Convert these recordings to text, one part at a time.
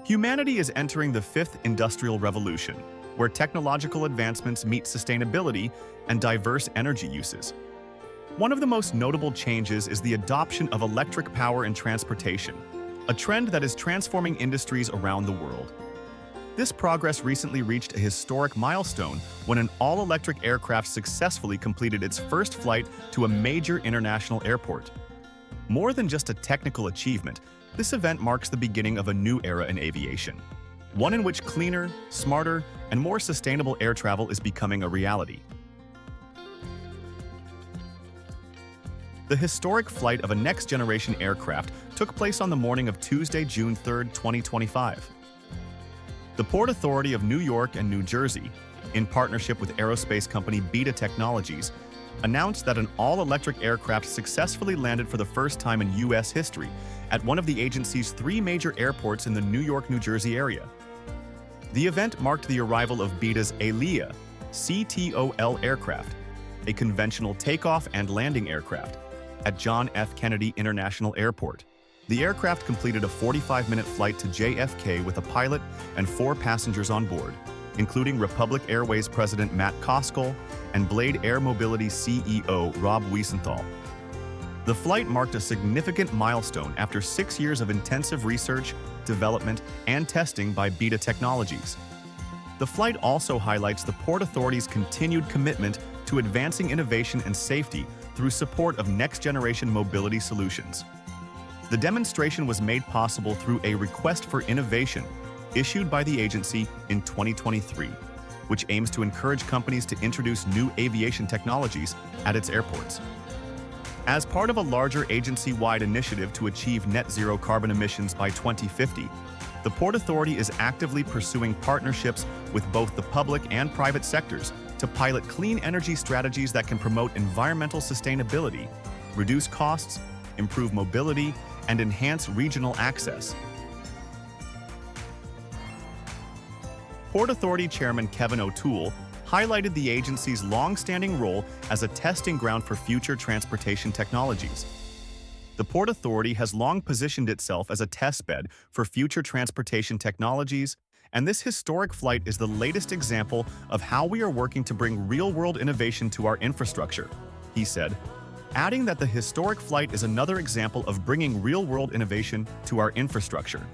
Humanity is entering the fifth industrial revolution, where technological advancements meet sustainability and diverse energy uses. One of the most notable changes is the adoption of electric power in transportation, a trend that is transforming industries around the world. This progress recently reached a historic milestone when an all-electric aircraft successfully completed its first flight to a major international airport. More than just a technical achievement, this event marks the beginning of a new era in aviation, one in which cleaner, smarter, and more sustainable air travel is becoming a reality. The historic flight of a next-generation aircraft took place on the morning of Tuesday, June 3, 2025. The Port Authority of New York and New Jersey, in partnership with aerospace company Beta Technologies, announced that an all-electric aircraft successfully landed for the first time in U.S. history at one of the agency's three major airports in the New York-New Jersey area. The event marked the arrival of Beta's ALIA CTOL aircraft, a conventional takeoff and landing aircraft, at John F. Kennedy International Airport. The aircraft completed a 45-minute flight to JFK with a pilot and 4 passengers on board, including Republic Airways President Matt Koskol and Blade Air Mobility CEO Rob Wiesenthal. The flight marked a significant milestone after 6 years of intensive research, development, and testing by Beta Technologies. The flight also highlights the Port Authority's continued commitment to advancing innovation and safety through support of next-generation mobility solutions. The demonstration was made possible through a request for innovation issued by the agency in 2023, which aims to encourage companies to introduce new aviation technologies at its airports. As part of a larger agency-wide initiative to achieve net zero carbon emissions by 2050, the Port Authority is actively pursuing partnerships with both the public and private sectors to pilot clean energy strategies that can promote environmental sustainability, reduce costs, improve mobility, and enhance regional access. Port Authority Chairman Kevin O'Toole highlighted the agency's long-standing role as a testing ground for future transportation technologies. The Port Authority has long positioned itself as a testbed for future transportation technologies, and this historic flight is the latest example of how we are working to bring real-world innovation to our infrastructure, he said, adding that the historic flight is another example of bringing real-world innovation to our infrastructure.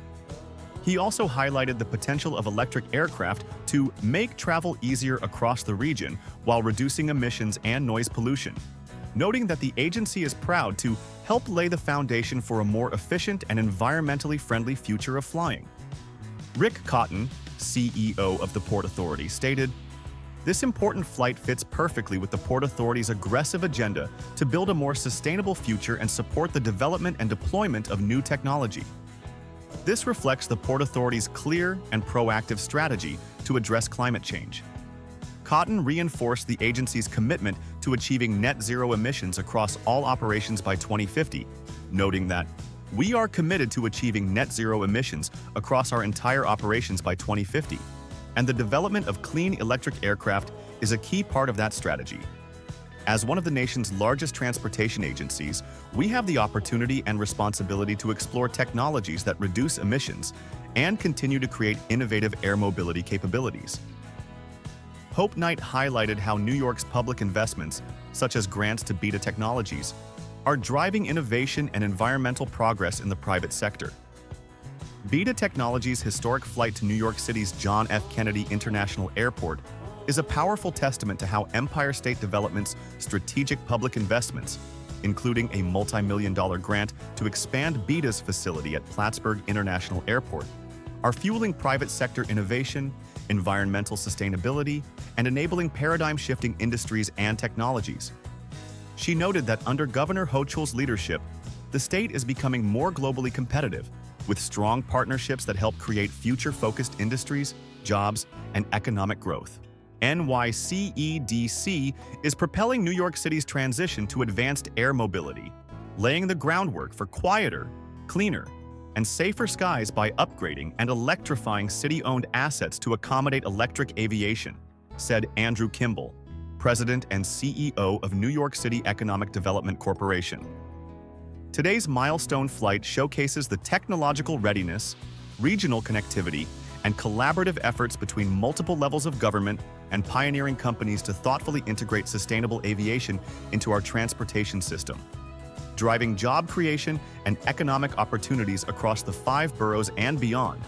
He also highlighted the potential of electric aircraft to make travel easier across the region while reducing emissions and noise pollution, noting that the agency is proud to help lay the foundation for a more efficient and environmentally friendly future of flying. Rick Cotton, CEO of the Port Authority, stated, "This important flight fits perfectly with the Port Authority's aggressive agenda to build a more sustainable future and support the development and deployment of new technology. This reflects the Port Authority's clear and proactive strategy to address climate change." Cotton reinforced the agency's commitment to achieving net zero emissions across all operations by 2050, noting that, "We are committed to achieving net zero emissions across our entire operations by 2050, and the development of clean electric aircraft is a key part of that strategy." As one of the nation's largest transportation agencies, we have the opportunity and responsibility to explore technologies that reduce emissions and continue to create innovative air mobility capabilities. Hope Knight highlighted how New York's public investments, such as grants to Beta Technologies, are driving innovation and environmental progress in the private sector. Beta Technologies' historic flight to New York City's John F. Kennedy International Airport is a powerful testament to how Empire State Development's strategic public investments, including a multi-million-dollar grant to expand Beta's facility at Plattsburgh International Airport, are fueling private sector innovation, environmental sustainability, and enabling paradigm-shifting industries and technologies. She noted that under Governor Hochul's leadership, the state is becoming more globally competitive, with strong partnerships that help create future-focused industries, jobs, and economic growth. NYCEDC is propelling New York City's transition to advanced air mobility, laying the groundwork for quieter, cleaner, and safer skies by upgrading and electrifying city-owned assets to accommodate electric aviation, said Andrew Kimball, President and CEO of New York City Economic Development Corporation. Today's milestone flight showcases the technological readiness, regional connectivity, and collaborative efforts between multiple levels of government and pioneering companies to thoughtfully integrate sustainable aviation into our transportation system, driving job creation and economic opportunities across the 5 boroughs and beyond,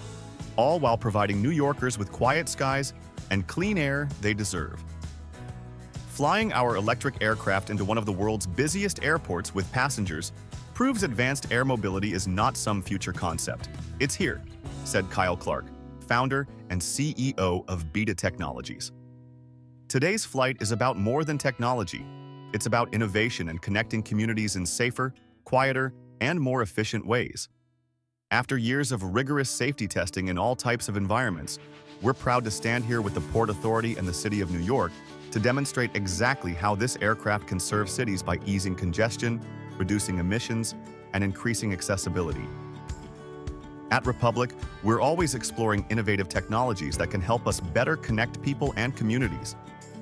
all while providing New Yorkers with quiet skies and clean air they deserve. Flying our electric aircraft into one of the world's busiest airports with passengers proves advanced air mobility is not some future concept. It's here, said Kyle Clark, founder and CEO of Beta Technologies. Today's flight is about more than technology. It's about innovation and connecting communities in safer, quieter, and more efficient ways. After years of rigorous safety testing in all types of environments, we're proud to stand here with the Port Authority and the City of New York to demonstrate exactly how this aircraft can serve cities by easing congestion, reducing emissions, and increasing accessibility. At Republic, we're always exploring innovative technologies that can help us better connect people and communities.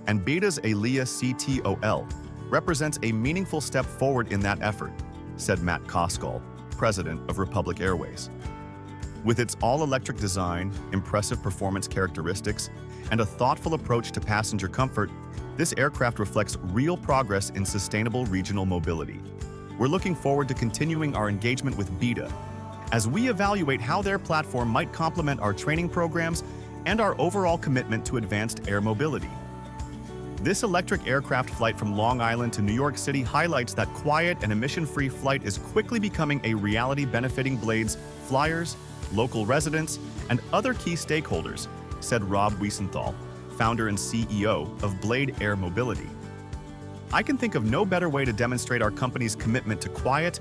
And Beta's ALIA CTOL represents a meaningful step forward in that effort, said Matt Koskol, president of Republic Airways. With its all-electric design, impressive performance characteristics, and a thoughtful approach to passenger comfort, this aircraft reflects real progress in sustainable regional mobility. We're looking forward to continuing our engagement with Beta as we evaluate how their platform might complement our training programs and our overall commitment to advanced air mobility. This electric aircraft flight from Long Island to New York City highlights that quiet and emission-free flight is quickly becoming a reality benefiting Blade's flyers, local residents, and other key stakeholders, said Rob Wiesenthal, founder and CEO of Blade Air Mobility. I can think of no better way to demonstrate our company's commitment to quiet,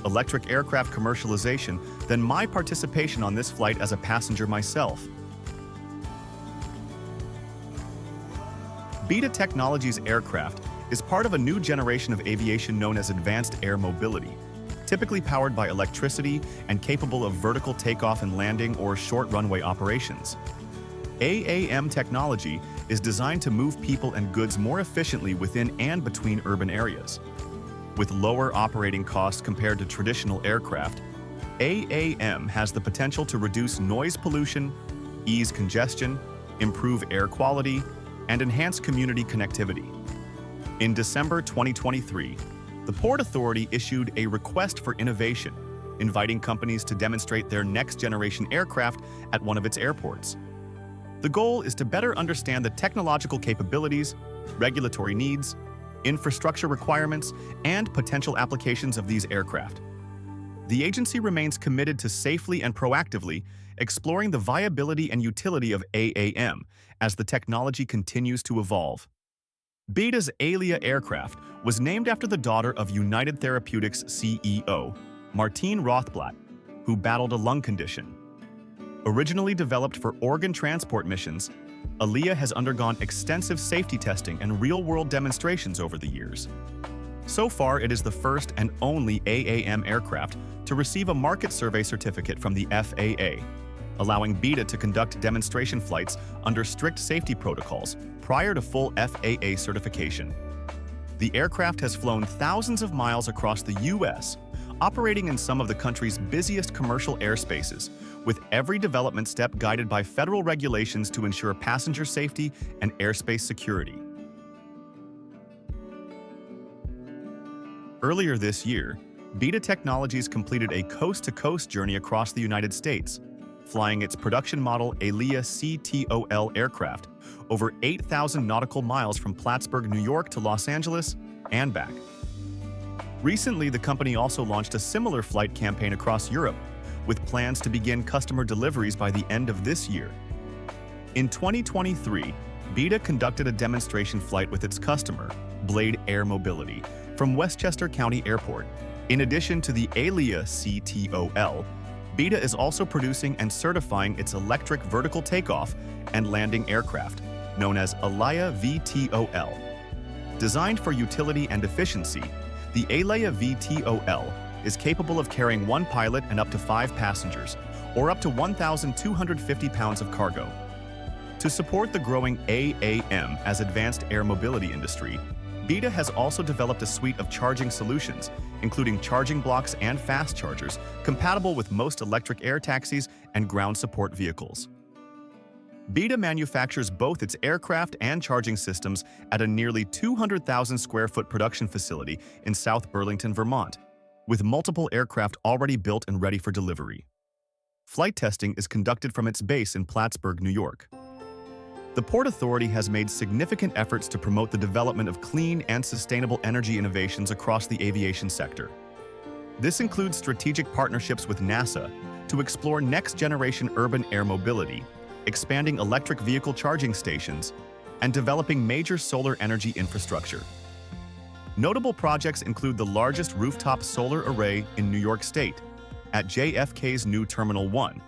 electric aircraft commercialization than my participation on this flight as a passenger myself. Beta Technologies aircraft is part of a new generation of aviation known as advanced air mobility, typically powered by electricity and capable of vertical takeoff and landing or short runway operations. AAM technology is designed to move people and goods more efficiently within and between urban areas. With lower operating costs compared to traditional aircraft, AAM has the potential to reduce noise pollution, ease congestion, improve air quality, and enhance community connectivity. In December 2023, the Port Authority issued a request for innovation, inviting companies to demonstrate their next-generation aircraft at one of its airports. The goal is to better understand the technological capabilities, regulatory needs, infrastructure requirements, and potential applications of these aircraft. The agency remains committed to safely and proactively exploring the viability and utility of AAM as the technology continues to evolve. Beta's ALIA aircraft was named after the daughter of United Therapeutics CEO, Martine Rothblatt, who battled a lung condition. Originally developed for organ transport missions, ALIA has undergone extensive safety testing and real-world demonstrations over the years. So far, it is the first and only AAM aircraft to receive a market survey certificate from the FAA, allowing Beta to conduct demonstration flights under strict safety protocols prior to full FAA certification. The aircraft has flown thousands of miles across the U.S., operating in some of the country's busiest commercial airspaces, with every development step guided by federal regulations to ensure passenger safety and airspace security. Earlier this year, Beta Technologies completed a coast-to-coast journey across the United States, flying its production model ALIA CTOL aircraft over 8,000 nautical miles from Plattsburgh, New York to Los Angeles and back. Recently, the company also launched a similar flight campaign across Europe, with plans to begin customer deliveries by the end of this year. In 2023, Beta conducted a demonstration flight with its customer, Blade Air Mobility, from Westchester County Airport. In addition to the ALIA CTOL, Beta is also producing and certifying its electric vertical takeoff and landing aircraft, known as ALIA VTOL. Designed for utility and efficiency, the ALIA VTOL is capable of carrying one pilot and up to 5 passengers, or up to 1,250 pounds of cargo. To support the growing AAM as advanced air mobility industry, BETA has also developed a suite of charging solutions, including charging blocks and fast chargers, compatible with most electric air taxis and ground support vehicles. BETA manufactures both its aircraft and charging systems at a nearly 200,000 square foot production facility in South Burlington, Vermont, with multiple aircraft already built and ready for delivery. Flight testing is conducted from its base in Plattsburgh, New York. The Port Authority has made significant efforts to promote the development of clean and sustainable energy innovations across the aviation sector. This includes strategic partnerships with NASA to explore next-generation urban air mobility, expanding electric vehicle charging stations, and developing major solar energy infrastructure. Notable projects include the largest rooftop solar array in New York State at JFK's new Terminal 1,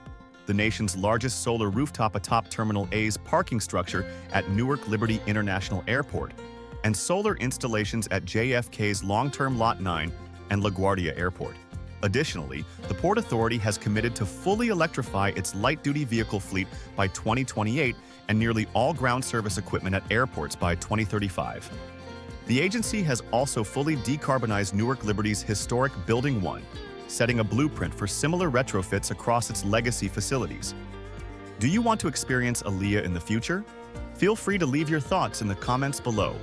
the nation's largest solar rooftop atop Terminal A's parking structure at Newark Liberty International Airport, and solar installations at JFK's long-term Lot 9 and LaGuardia Airport. Additionally, the Port Authority has committed to fully electrify its light-duty vehicle fleet by 2028 and nearly all ground service equipment at airports by 2035. The agency has also fully decarbonized Newark Liberty's historic Building 1, setting a blueprint for similar retrofits across its legacy facilities. Do you want to experience ALIA in the future? Feel free to leave your thoughts in the comments below.